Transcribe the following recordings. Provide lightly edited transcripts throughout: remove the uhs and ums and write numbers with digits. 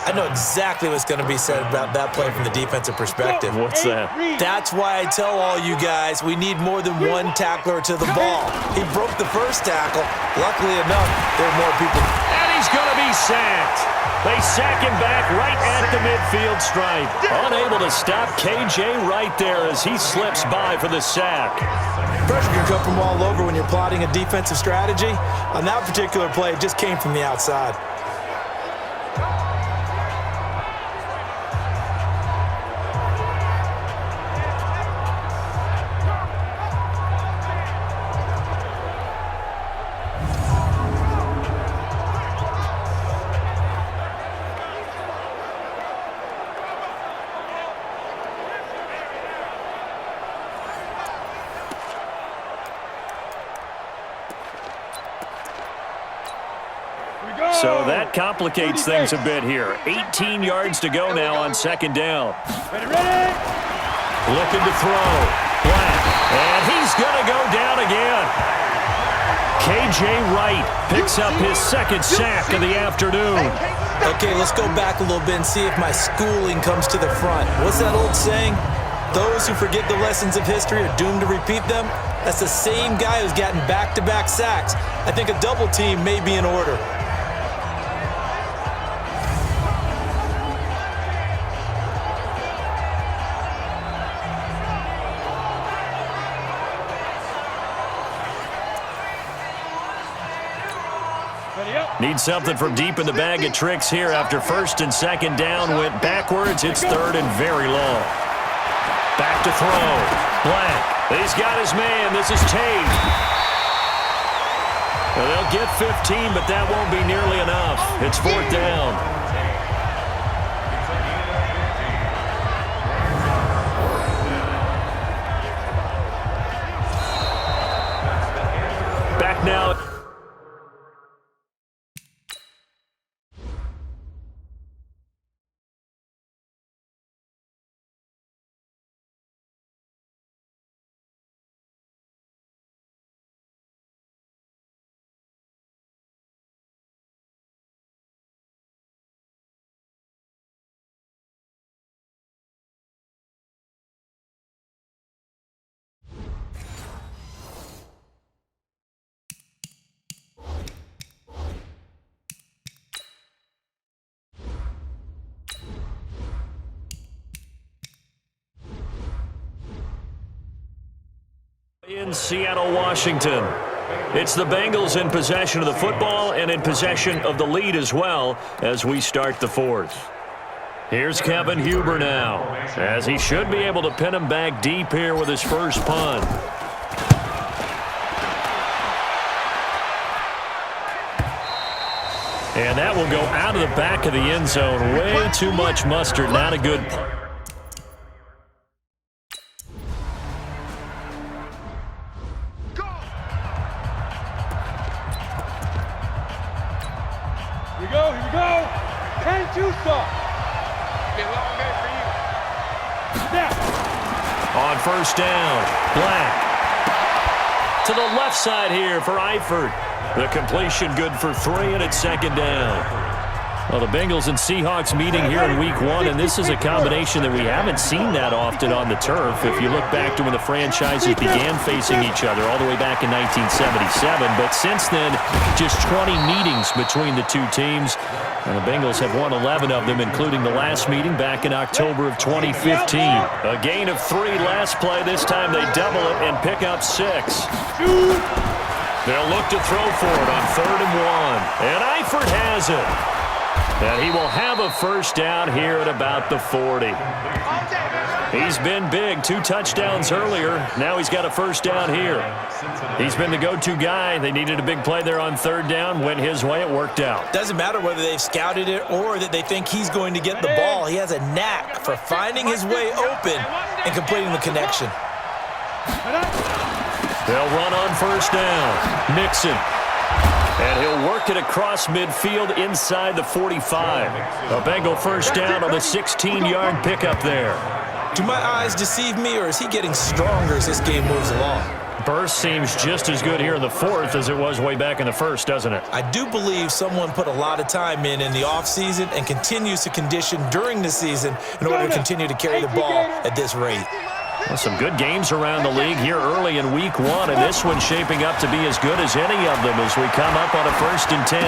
I know exactly what's going to be said about that play from the defensive perspective. What's that? That's why I tell all you guys we need more than one tackler to the ball. He broke the first tackle. Luckily enough, there were more people. And he's going to be sacked. They sack him back right at the midfield stripe. Unable to stop KJ right there as he slips by for the sack. Pressure can come from all over when you're plotting a defensive strategy. On that particular play, it just came from the outside. So that complicates things a bit here. 18 yards to go now on second down. Looking to throw. Black. And he's going to go down again. KJ Wright picks up his second sack of the afternoon. Okay, let's go back a little bit and see if my schooling comes to the front. What's that old saying? Those who forget the lessons of history are doomed to repeat them. That's the same guy who's gotten back-to-back sacks. I think a double team may be in order. Need something from deep in the bag of tricks here after first and second down went backwards. It's third and very long. Back to throw. Black. He's got his man. This is Tate. Well, they'll get 15, but that won't be nearly enough. It's fourth down. Back now. In Seattle, Washington. It's the Bengals in possession of the football and in possession of the lead as well as we start the fourth. Here's Kevin Huber now, as he should be able to pin him back deep here with his first punt. And that will go out of the back of the end zone. Way too much mustard. Not a good punt. On first down, Black. To the left side here for Eifert. The completion good for 3, and it's second down. Well, the Bengals and Seahawks meeting here in Week 1, and this is a combination that we haven't seen that often on the turf. If you look back to when the franchises began facing each other all the way back in 1977. But since then, just 20 meetings between the two teams. And the Bengals have won 11 of them, including the last meeting back in October of 2015. A gain of 3 last play. This time they double it and pick up 6. They'll look to throw for it on 3rd and 1. And Eifert has it. And he will have a first down here at about the 40. He's been big. 2 touchdowns earlier. Now he's got a first down here. He's been the go-to guy. They needed a big play there on 3rd down. Went his way. It worked out. Doesn't matter whether they've scouted it or that they think he's going to get the ball. He has a knack for finding his way open and completing the connection. They'll run on first down. Mixon. And he'll work it across midfield inside the 45. A Bengal first down on the 16-yard pickup there. Do my eyes deceive me, or is he getting stronger as this game moves along? burst seems just as good here in the fourth as it was way back in the first, doesn't it? I do believe someone put a lot of time in the offseason and continues to condition during the season in order to continue to carry the ball at this rate. Well, some good games around the league here early in week one, and this one's shaping up to be as good as any of them as we come up on a 1st and 10.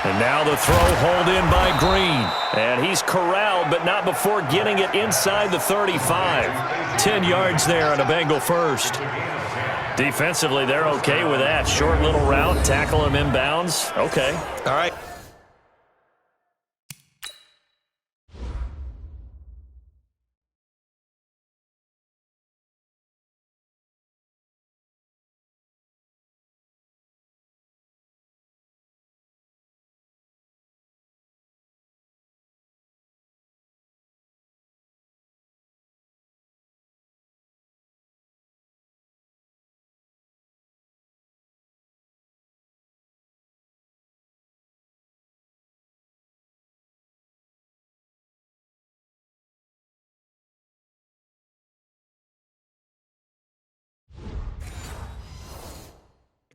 And now the throw hauled in by Green. And he's corralled, but not before getting it inside the 35. 10 yards there on a Bengal first. Defensively, they're okay with that. Short little route, tackle him inbounds. Okay. All right.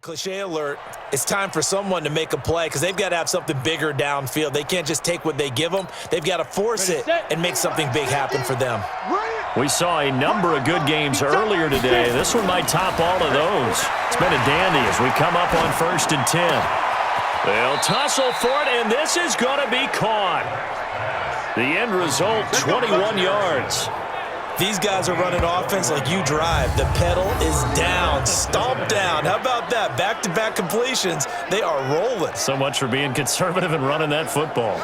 Cliche alert, it's time for someone to make a play because they've got to have something bigger downfield. They can't just take what they give them. They've got to force it and make something big happen for them. We saw a number of good games earlier today. This one might top all of those. It's been a dandy as we come up on 1st and 10. They'll tussle for it, and this is going to be caught. The end result, 21 yards. These guys are running offense like you drive. The pedal is down, stomped down. How about that? Back-to-back completions. They are rolling. So much for being conservative and running that football.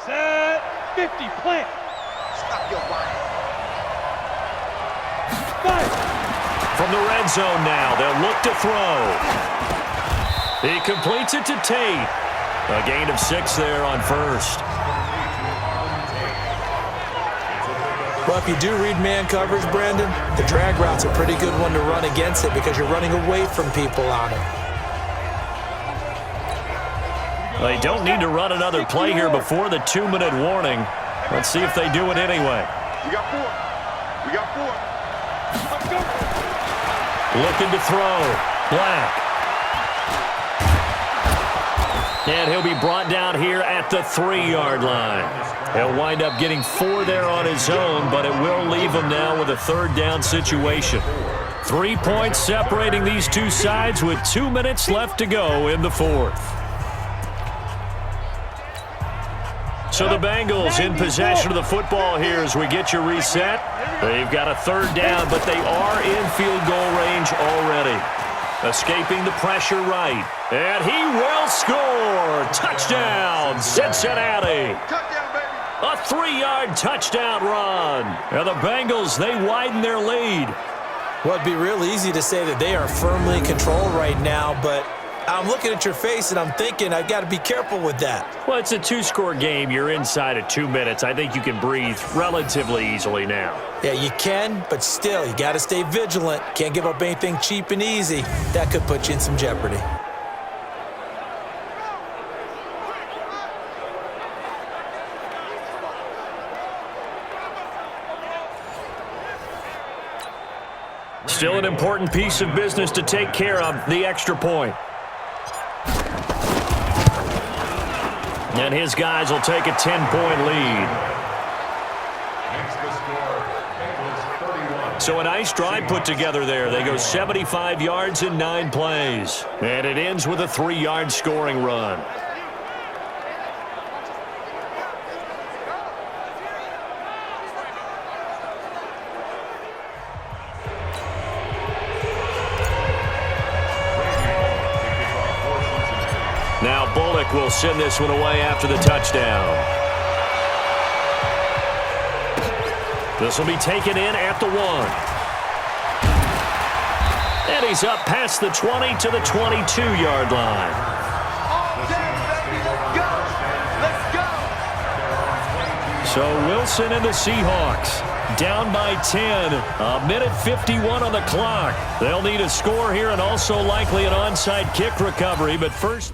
Set 50, plant. Stop your line. From the red zone now, they'll look to throw. He completes it to Tate. A gain of 6 there on first. Well, if you do read man coverage, Brandon, the drag route's a pretty good one to run against it because you're running away from people on it. They don't need to run another play here before the 2-minute warning. Let's see if they do it anyway. We got 4. We got 4. Looking to throw. Black. And he'll be brought down here at the 3-yard line. He'll wind up getting 4 there on his own, but it will leave him now with a 3rd down situation. 3 points separating these two sides with 2 minutes left to go in the 4th. So the Bengals in possession of the football here as we get you reset. They've got a 3rd down, but they are in field goal range already. Escaping the pressure right. And he will score. Touchdown, Cincinnati. A 3-yard touchdown run. And the Bengals, they widen their lead. Well, it'd be real easy to say that they are firmly in control right now, but I'm looking at your face and I'm thinking I've got to be careful with that. Well, it's a 2-score game. You're inside of 2 minutes. I think you can breathe relatively easily now. Yeah, you can, but still, you got to stay vigilant. Can't give up anything cheap and easy. That could put you in some jeopardy. Still an important piece of business to take care of, the extra point. And his guys will take a 10-point lead. So a nice drive put together there. They go 75 yards in 9 plays. And it ends with a 3-yard scoring run. Now Bullock will send this one away after the touchdown. This will be taken in at the 1. And he's up past the 20 to the 22-yard line. So Wilson and the Seahawks down by 10. A minute 51 on the clock. They'll need a score here and also likely an onside kick recovery. But first...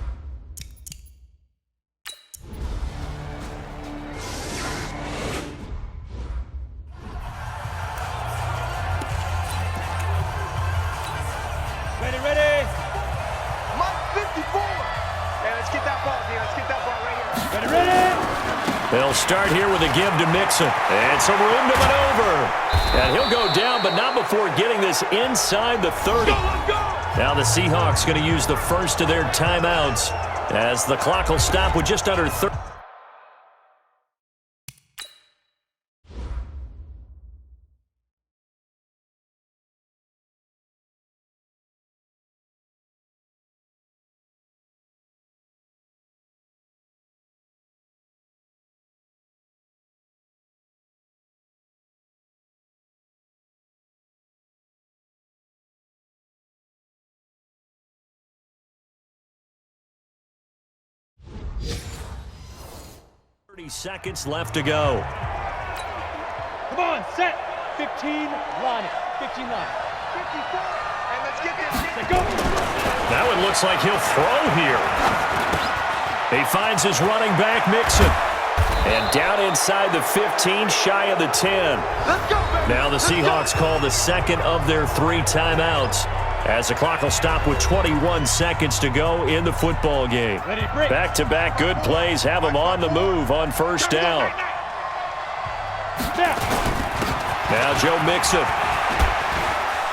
Ready. Mark 54. Yeah, let's get that ball, Dean. Let's get that ball right here. Ready. They'll start here with a give to Mixon. And some room to maneuver. And he'll go down, but not before getting this inside the 30. Let's go. Now the Seahawks going to use the first of their timeouts as the clock will stop with just under 30. Seconds left to go. Come on, set. 15, line it. 15 line. 54. And let's get this. Let's go. That one looks like he'll throw here. He finds his running back, Mixon. And down inside the 15, shy of the 10. Let's go, baby. Now the Seahawks call the second of their 3 timeouts as the clock will stop with 21 seconds to go in the football game. Back-to-back good plays have them on the move on first down. Now Joe Mixon.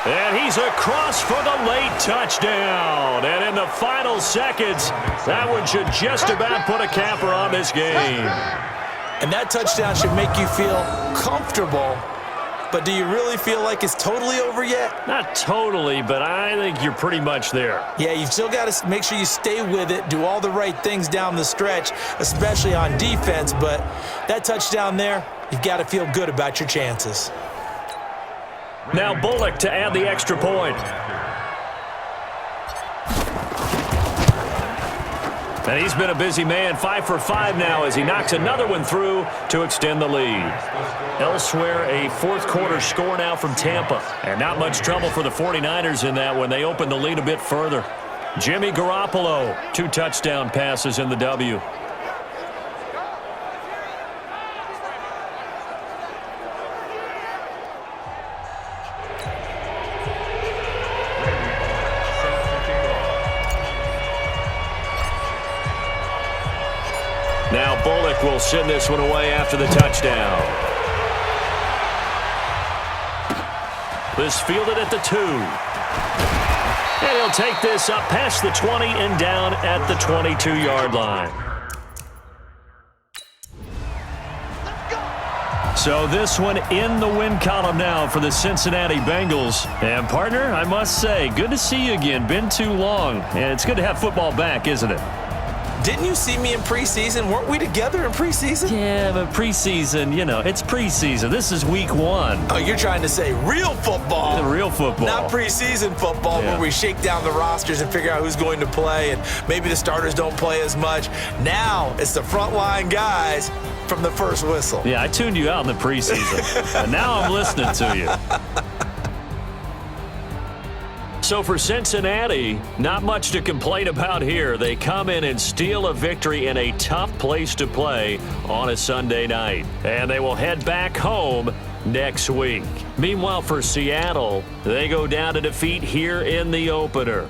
And he's across for the late touchdown. And in the final seconds, that one should just about put a capper on this game. And that touchdown should make you feel comfortable. But do you really feel like it's totally over yet? Not totally, but I think you're pretty much there. Yeah, you've still got to make sure you stay with it, do all the right things down the stretch, especially on defense. But that touchdown there, you've got to feel good about your chances. Now Bullock to add the extra point. And he's been a busy man, 5 for 5 now as he knocks another one through to extend the lead. Elsewhere, a fourth-quarter score now from Tampa. And not much trouble for the 49ers in that when they open the lead a bit further. Jimmy Garoppolo, 2 touchdown passes in the W. Now Bullock will send this one away after the touchdown. This fielded at the 2. And he'll take this up past the 20 and down at the 22-yard line. So this one in the win column now for the Cincinnati Bengals. And partner, I must say, good to see you again. Been too long. And it's good to have football back, isn't it? Didn't you see me in preseason? Weren't we together in preseason? Yeah, but preseason, you know, it's preseason. This is week 1. Oh, you're trying to say real football. Real football. Not preseason football where we shake down the rosters and figure out who's going to play and maybe the starters don't play as much. Now it's the frontline guys from the first whistle. Yeah, I tuned you out in the preseason. And now I'm listening to you. So for Cincinnati, not much to complain about here. They come in and steal a victory in a tough place to play on a Sunday night. And they will head back home next week. Meanwhile, for Seattle, they go down to defeat here in the opener.